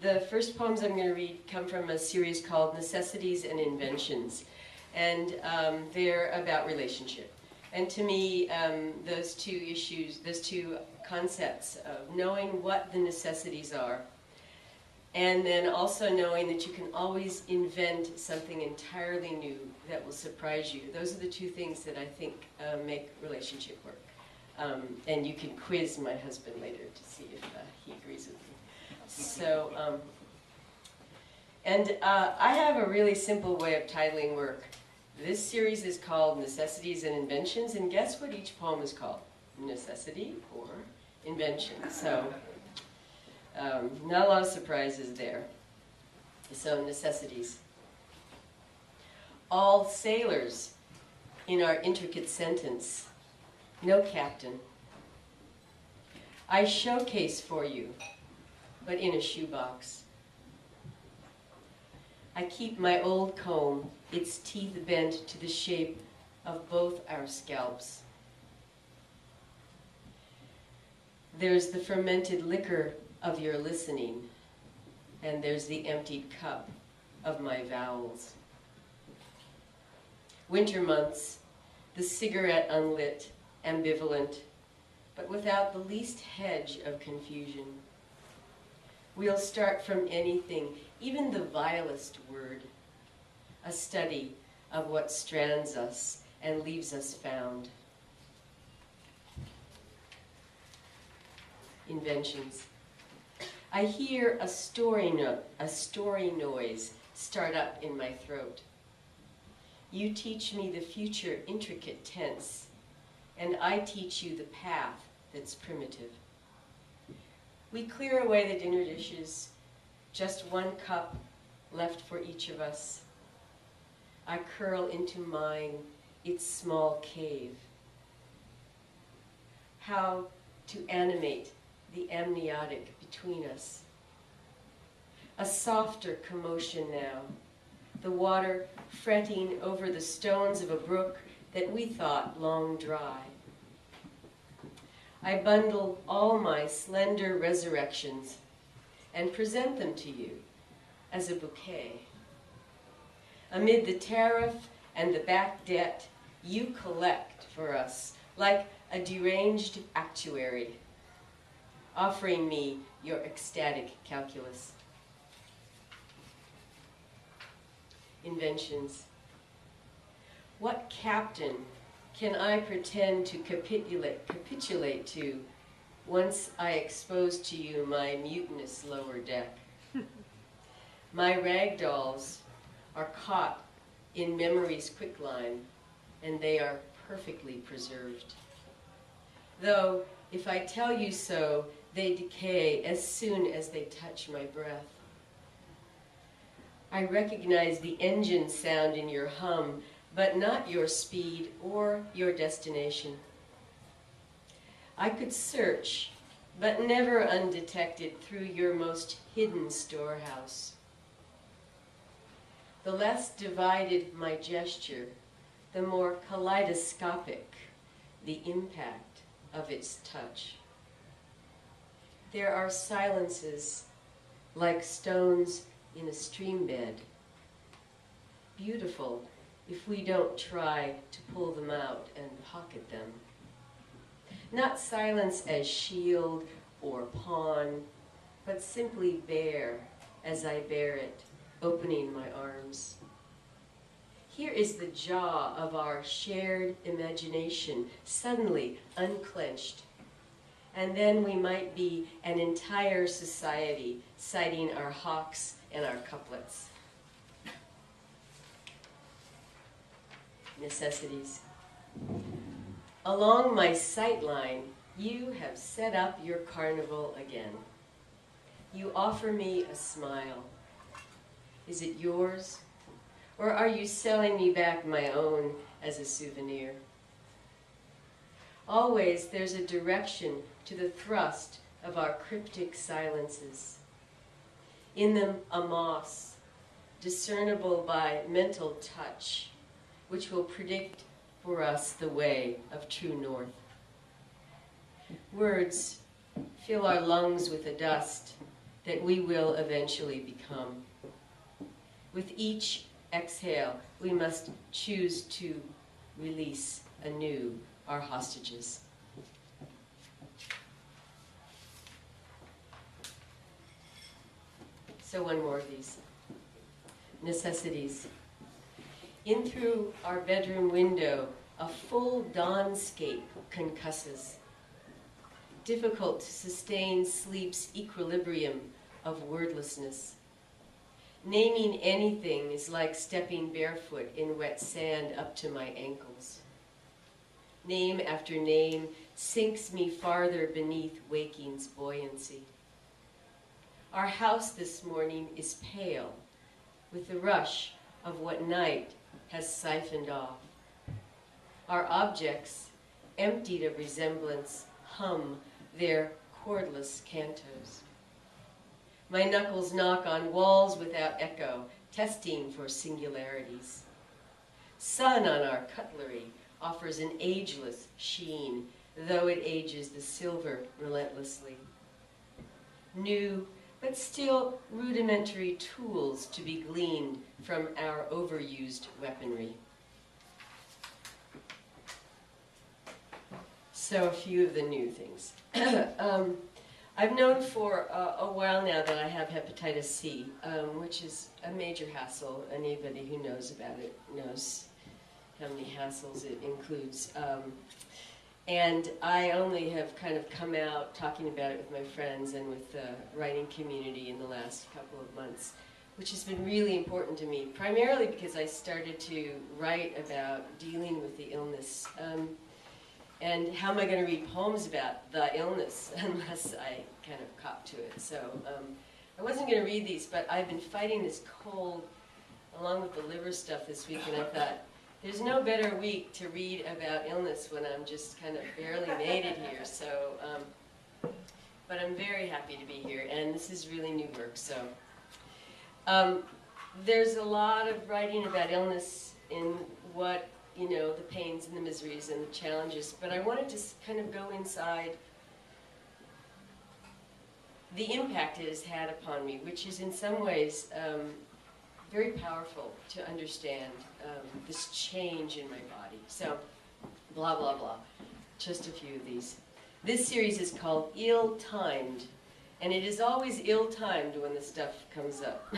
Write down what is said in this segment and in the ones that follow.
The first poems I'm going to read come from a series called Necessities and Inventions, and they're about relationship. And to me, those two concepts of knowing what the necessities are, and then also knowing that you can always invent something entirely new that will surprise you. Those are the two things that I think make relationship work. And you can quiz my husband later to see if he agrees with me. So, I have a really simple way of titling work. This series is called Necessities and Inventions, and guess what each poem is called? Necessity or invention. So, not a lot of surprises there. So, necessities. All sailors in our intricate sentence. No captain. I showcase for you, but in a shoebox. I keep my old comb, its teeth bent to the shape of both our scalps. There's the fermented liquor of your listening, and there's the emptied cup of my vowels. Winter months, the cigarette unlit, ambivalent, but without the least hedge of confusion. We'll start from anything, even the vilest word, a study of what strands us and leaves us found. Inventions. I hear a story noise start up in my throat. You teach me the future intricate tense, and I teach you the path that's primitive. We clear away the dinner dishes, just one cup left for each of us. I curl into mine, its small cave. How to animate the amniotic between us. A softer commotion now, the water fretting over the stones of a brook that we thought long dry. I bundle all my slender resurrections and present them to you as a bouquet. Amid the tariff and the back debt, you collect for us like a deranged actuary, offering me your ecstatic calculus. Inventions. What captain can I pretend to capitulate to once I expose to you my mutinous lower deck? My rag dolls are caught in memory's quicklime, and they are perfectly preserved. Though, if I tell you so, they decay as soon as they touch my breath. I recognize the engine sound in your hum, but not your speed or your destination. I could search, but never undetected through your most hidden storehouse. The less divided my gesture, the more kaleidoscopic the impact of its touch. There are silences like stones in a stream bed, beautiful if we don't try to pull them out and pocket them. Not silence as shield or pawn, but simply bare as I bear it, opening my arms. Here is the jaw of our shared imagination, suddenly unclenched. And then we might be an entire society citing our hawks and our couplets. Necessities. Along my sight line, you have set up your carnival again. You offer me a smile. Is it yours? Or are you selling me back my own as a souvenir? Always there's a direction to the thrust of our cryptic silences. In them a moss, discernible by mental touch, which will predict for us the way of true north. Words fill our lungs with a dust that we will eventually become. With each exhale, we must choose to release anew our hostages. So one more of these. Necessities. In through our bedroom window, a full dawnscape concusses. Difficult to sustain sleep's equilibrium of wordlessness. Naming anything is like stepping barefoot in wet sand up to my ankles. Name after name sinks me farther beneath waking's buoyancy. Our house this morning is pale with the rush of what night has siphoned off. Our objects, emptied of resemblance, hum their chordless cantos. My knuckles knock on walls without echo, testing for singularities. Sun on our cutlery offers an ageless sheen, though it ages the silver relentlessly. New, but still rudimentary tools to be gleaned from our overused weaponry. So a few of the new things. I've known for a while now that I have hepatitis C, which is a major hassle. Anybody who knows about it knows how many hassles it includes. And I only have kind of come out talking about it with my friends and with the writing community in the last couple of months, which has been really important to me, primarily because I started to write about dealing with the illness. And how am I going to read poems about the illness unless I kind of cop to it? So I wasn't going to read these, but I've been fighting this cold along with the liver stuff this week, and I thought, there's no better week to read about illness when I'm just kind of barely made it here. So, but I'm very happy to be here, and this is really new work. So there's a lot of writing about illness in what, you know, the pains and the miseries and the challenges, but I wanted to kind of go inside the impact it has had upon me, which is in some ways very powerful to understand this change in my body. So, blah, blah, blah. Just a few of these. This series is called Ill-Timed, and it is always ill-timed when the stuff comes up.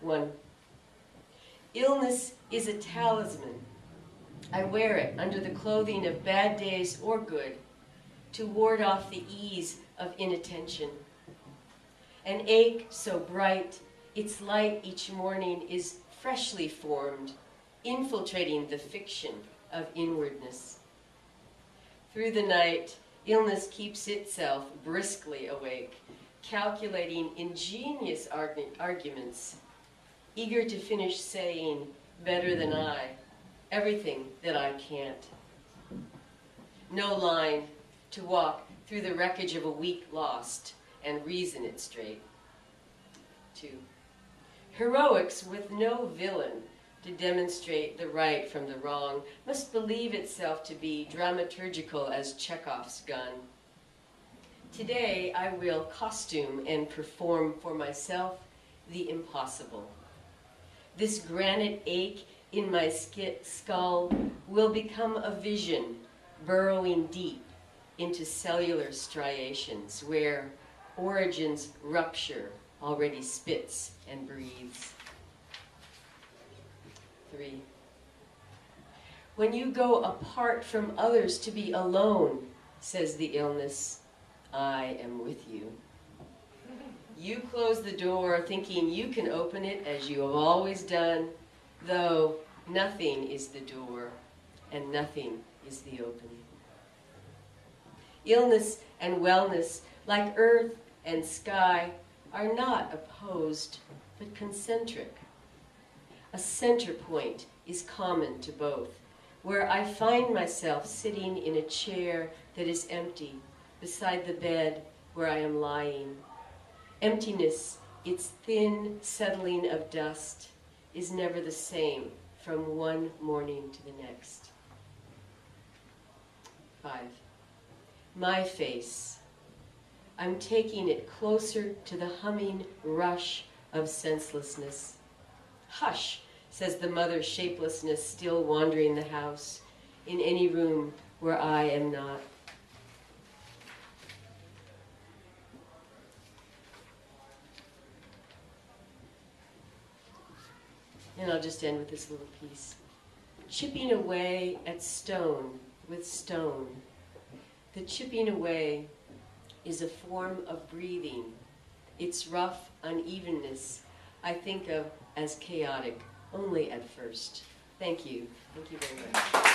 1. Illness is a talisman. I wear it under the clothing of bad days or good to ward off the ease of inattention. An ache so bright, its light each morning is freshly formed, infiltrating the fiction of inwardness. Through the night, illness keeps itself briskly awake, calculating ingenious arguments, eager to finish saying, better than I, everything that I can't. No line to walk through the wreckage of a week lost and reason it straight. 2. Heroics with no villain to demonstrate the right from the wrong must believe itself to be dramaturgical as Chekhov's gun. Today I will costume and perform for myself the impossible. This granite ache in my skull will become a vision burrowing deep into cellular striations where origin's rupture already spits and breathes. 3. When you go apart from others to be alone, says the illness, I am with you. You close the door thinking you can open it as you have always done, though nothing is the door and nothing is the opening. Illness and wellness, like earth and sky, are not opposed, but concentric. A center point is common to both, where I find myself sitting in a chair that is empty, beside the bed where I am lying. Emptiness, its thin settling of dust, is never the same from one morning to the next. 5. My face. I'm taking it closer to the humming rush of senselessness. Hush, says the mother's shapelessness, still wandering the house, in any room where I am not. And I'll just end with this little piece. Chipping away at stone with stone. The chipping away is a form of breathing. Its rough unevenness I think of as chaotic, only at first. Thank you. Thank you very much.